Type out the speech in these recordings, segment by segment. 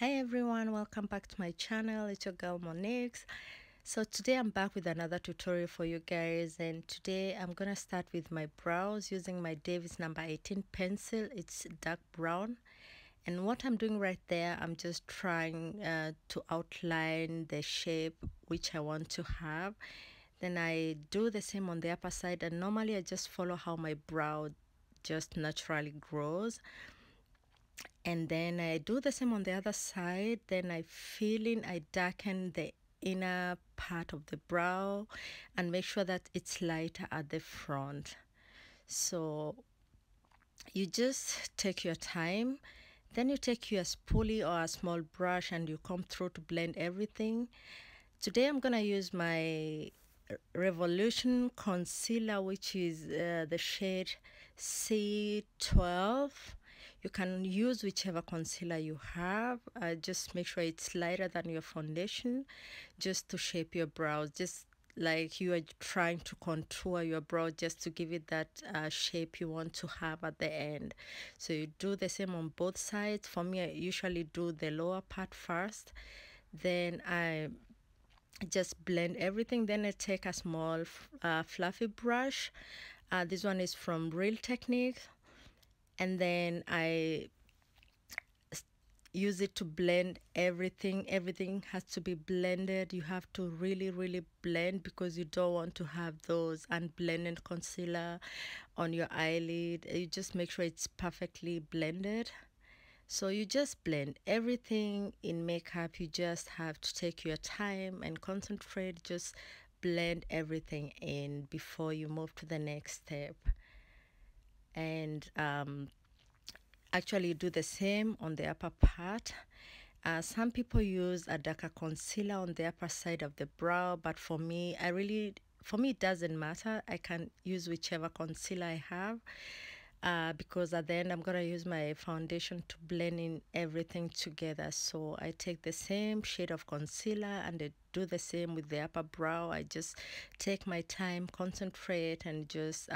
Hi everyone, welcome back to my channel. It's your girl Monique. So today I'm back with another tutorial for you guys, and today I'm gonna start with my brows using my Davis number 18 pencil. It's dark brown, and what I'm doing right there, I'm just trying to outline the shape which I want to have. Then I do the same on the upper side, and normally I just follow how my brow just naturally grows. And then I do the same on the other side. Then I darken the inner part of the brow and make sure that it's lighter at the front. So you just take your time, then you take your spoolie or a small brush and you come through to blend everything. Today I'm gonna use my Revolution concealer, which is the shade C12. You can use whichever concealer you have. Just make sure it's lighter than your foundation, just to shape your brows, just like you are trying to contour your brow, just to give it that shape you want to have at the end. So you do the same on both sides. For me, I usually do the lower part first, then I just blend everything. Then I take a small fluffy brush. This one is from Real Technique, and then I use it to blend everything. Everything has to be blended. You have to really blend, because you don't want to have those unblended concealer on your eyelid. You just make sure it's perfectly blended. So you just blend everything. In makeup, you just have to take your time and concentrate. Just blend everything in before you move to the next step. And actually do the same on the upper part. Some people use a darker concealer on the upper side of the brow, but for me, it doesn't matter. I can use whichever concealer I have. Because at the end I'm gonna use my foundation to blend in everything together. So I take the same shade of concealer and I do the same with the upper brow. I just take my time, concentrate, and just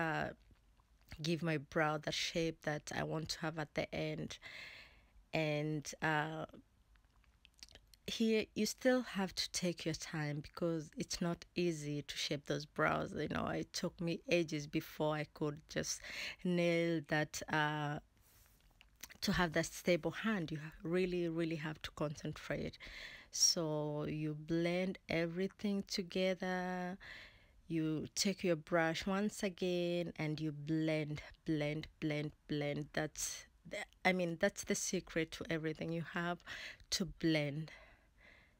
give my brow the shape that I want to have at the end. And here you still have to take your time, because it's not easy to shape those brows. You know, it took me ages before I could just nail that, to have that stable hand. You really have to concentrate. So you blend everything together. You take your brush once again and you blend. That's the secret to everything. You have to blend.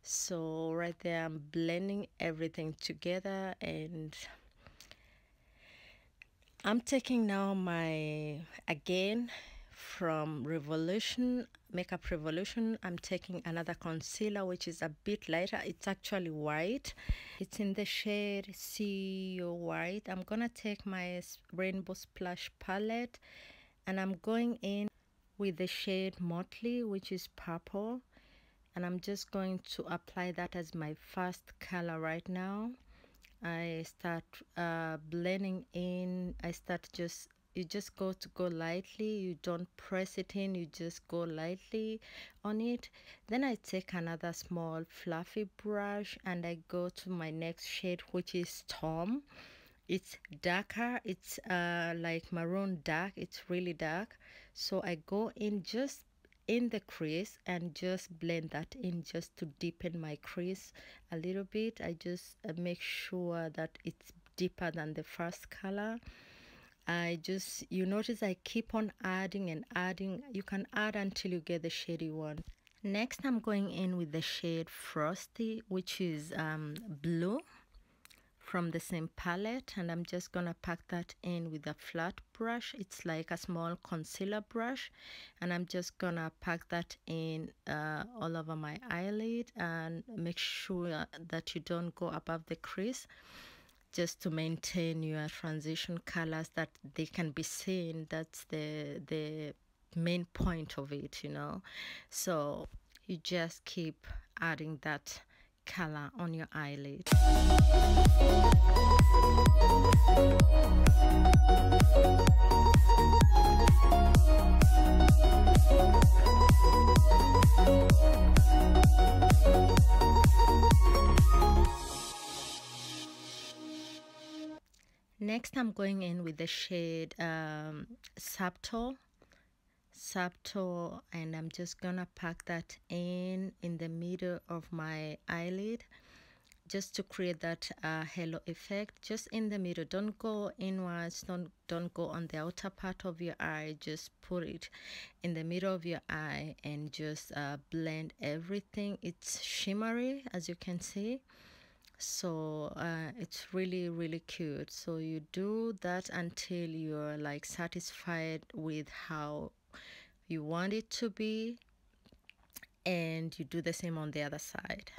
So right there, I'm blending everything together, and I'm taking now again from Makeup Revolution, I'm taking another concealer which is a bit lighter. It's actually white. It's in the shade CEO White. I'm gonna take my Rainbow Splash palette, and I'm going in with the shade Motley, which is purple. And I'm just going to apply that as my first color right now. I start blending in. You just go lightly. You don't press it in. You just go lightly on it. Then I take another small fluffy brush and I go to my next shade, which is Storm. It's darker. It's like maroon dark. It's really dark. So I go in just in the crease and just blend that in, just to deepen my crease a little bit. I just make sure that it's deeper than the first color. You notice I keep on adding and adding. You can add until you get the shade you want. Next, I'm going in with the shade Frosty, which is blue, from the same palette, and I'm just gonna pack that in with a flat brush. It's like a small concealer brush, and I'm just gonna pack that in all over my eyelid, and make sure that you don't go above the crease, just to maintain your transition colors, that they can be seen. That's the main point of it, you know. So you just keep adding that color on your eyelid. Next, I'm going in with the shade Subtle, and I'm just gonna pack that in the middle of my eyelid, just to create that halo effect, just in the middle. Don't go inwards, don't go on the outer part of your eye, just put it in the middle of your eye and just blend everything. It's shimmery, as you can see, so it's really cute. So you do that until you're like satisfied with how you want it to be, and you do the same on the other side.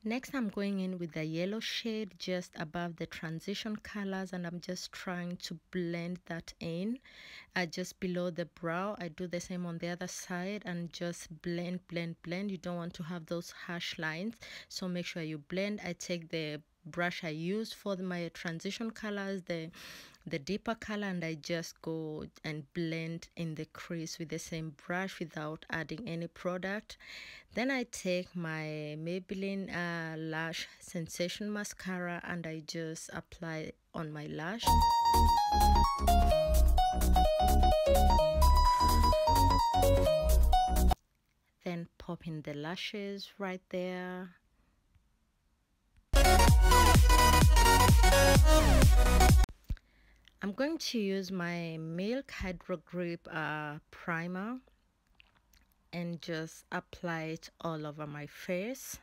Next, I'm going in with the yellow shade just above the transition colors, and I'm just trying to blend that in just below the brow. I do the same on the other side and just blend. You don't want to have those harsh lines, so make sure you blend. I take the brush I use for my transition colors, the deeper color, and I just go and blend in the crease with the same brush without adding any product. Then I take my Maybelline Lash Sensation Mascara and I just apply on my lash. Then pop in the lashes right there. I'm going to use my Milk Hydro Grip primer and just apply it all over my face.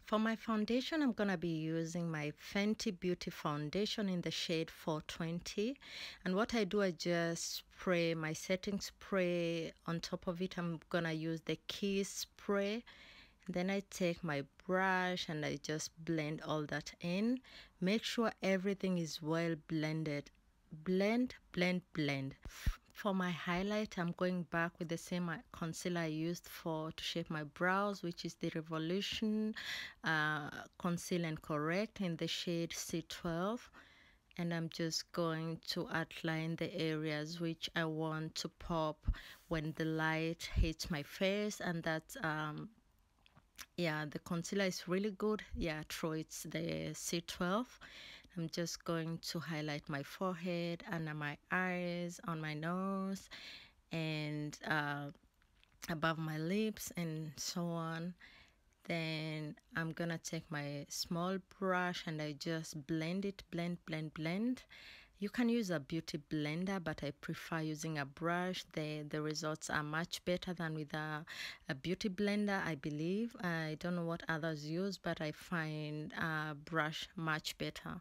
For my foundation, I'm gonna be using my Fenty Beauty foundation in the shade 420, and what I do, I just spray my setting spray on top of it. I'm gonna use the Kiss spray. Then I take my brush and I just blend all that in. Make sure everything is well blended. Blend. For my highlight, I'm going back with the same concealer I used to shape my brows, which is the Revolution Conceal and Correct in the shade C12. And I'm just going to outline the areas which I want to pop when the light hits my face. And that's yeah, the concealer is really good. Yeah, true, it's the C12. I'm just going to highlight my forehead, under my eyes, on my nose, and above my lips, and so on. Then I'm gonna take my small brush and I just blend it, blend. You can use a beauty blender, but I prefer using a brush. The results are much better than with a beauty blender, I believe. I don't know what others use, but I find a brush much better.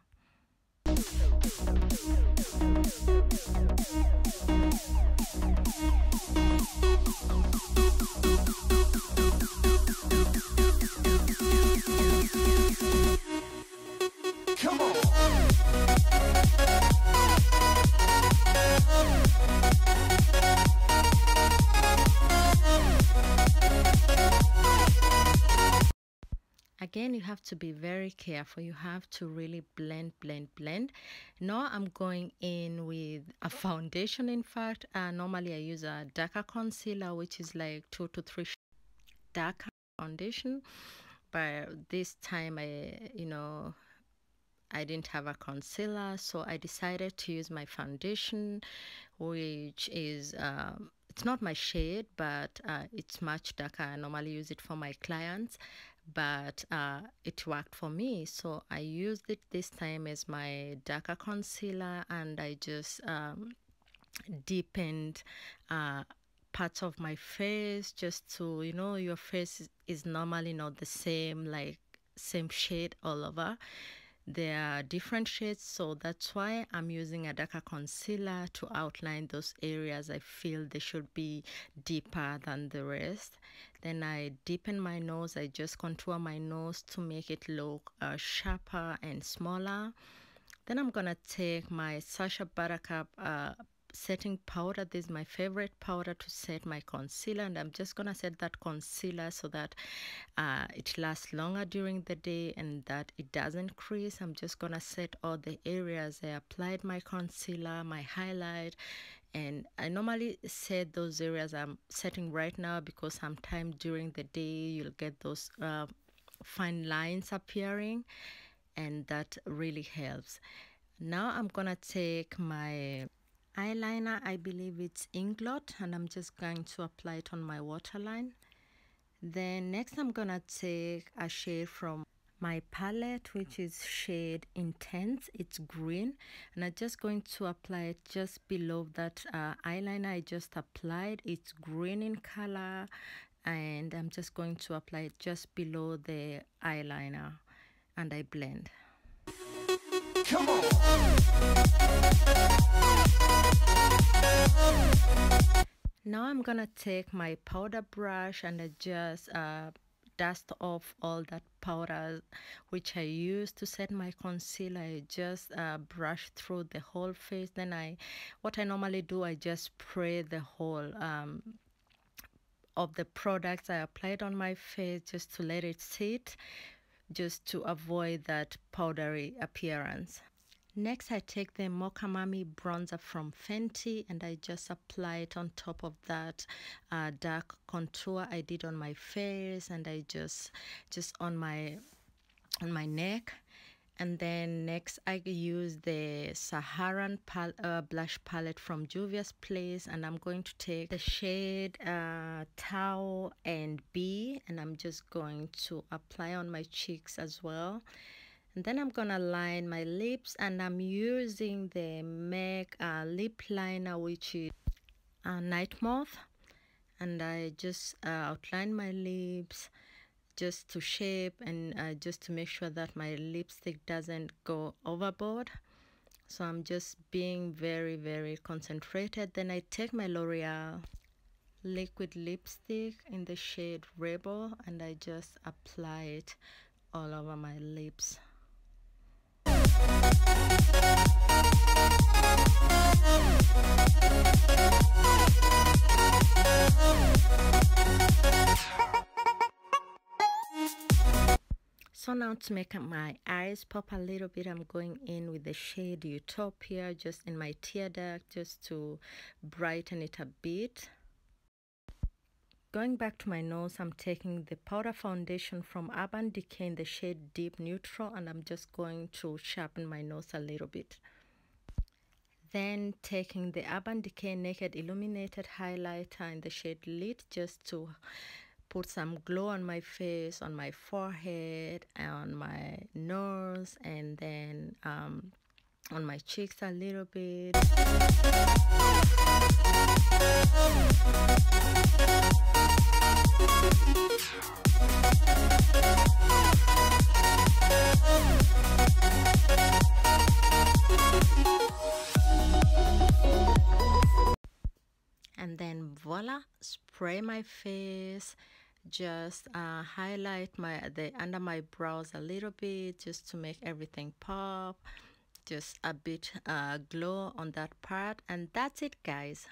Come on. Again, you have to be very careful. You have to really blend. Now I'm going in with a foundation. In fact, normally I use a darker concealer, which is like 2 to 3 darker foundation, but this time I didn't have a concealer, so I decided to use my foundation, which is it's not my shade, but it's much darker. I normally use it for my clients, but it worked for me, so I used it this time as my darker concealer, and I just deepened parts of my face, just to, your face is normally not the same, like same shade all over. There are different shades, so that's why I'm using a darker concealer to outline those areas I feel they should be deeper than the rest. Then I deepen my nose. I just contour my nose to make it look sharper and smaller. Then I'm gonna take my Sacha Buttercup setting powder. This is my favorite powder to set my concealer, and I'm just gonna set that concealer so that it lasts longer during the day and that it doesn't crease. I'm just gonna set all the areas I applied my concealer, my highlight, and I normally set those areas I'm setting right now because sometime during the day you'll get those fine lines appearing, and that really helps. Now I'm gonna take my eyeliner, I believe it's Inglot, and I'm just going to apply it on my waterline. Then next I'm gonna take a shade from my palette, which is shade Intense. It's green, and I'm just going to apply it just below that eyeliner I just applied. It's green in color, and I'm just going to apply it just below the eyeliner, and I blend. Come on. Now I'm gonna take my powder brush and I just dust off all that powder which I used to set my concealer. I just brush through the whole face. Then what I normally do, I just spray the whole of the products I applied on my face just to let it sit, just to avoid that powdery appearance. Next, I take the Mocha Mami bronzer from Fenty and I just apply it on top of that dark contour I did on my face, and I just on my neck. And then next I use the Saharan blush palette from Juvia's Place, and I'm going to take the shade Tau and B, and I'm just going to apply on my cheeks as well. And then I'm gonna line my lips, and I'm using the MAC lip liner, which is Night Moth, and I just outline my lips just to shape and just to make sure that my lipstick doesn't go overboard. So I'm just being very, very concentrated. Then I take my L'Oreal liquid lipstick in the shade Rebel, and I just apply it all over my lips. So now to make my eyes pop a little bit, I'm going in with the shade Utopia just in my tear duct just to brighten it a bit. Going back to my nose, I'm taking the powder foundation from Urban Decay in the shade Deep Neutral, and I'm just going to sharpen my nose a little bit. Then taking the Urban Decay Naked Illuminated highlighter in the shade Lit just to put some glow on my face, on my forehead, on my nose, and then on my cheeks a little bit. And then voila, spray my face, just highlight the under my brows a little bit just to make everything pop, just a bit glow on that part, and that's it, guys.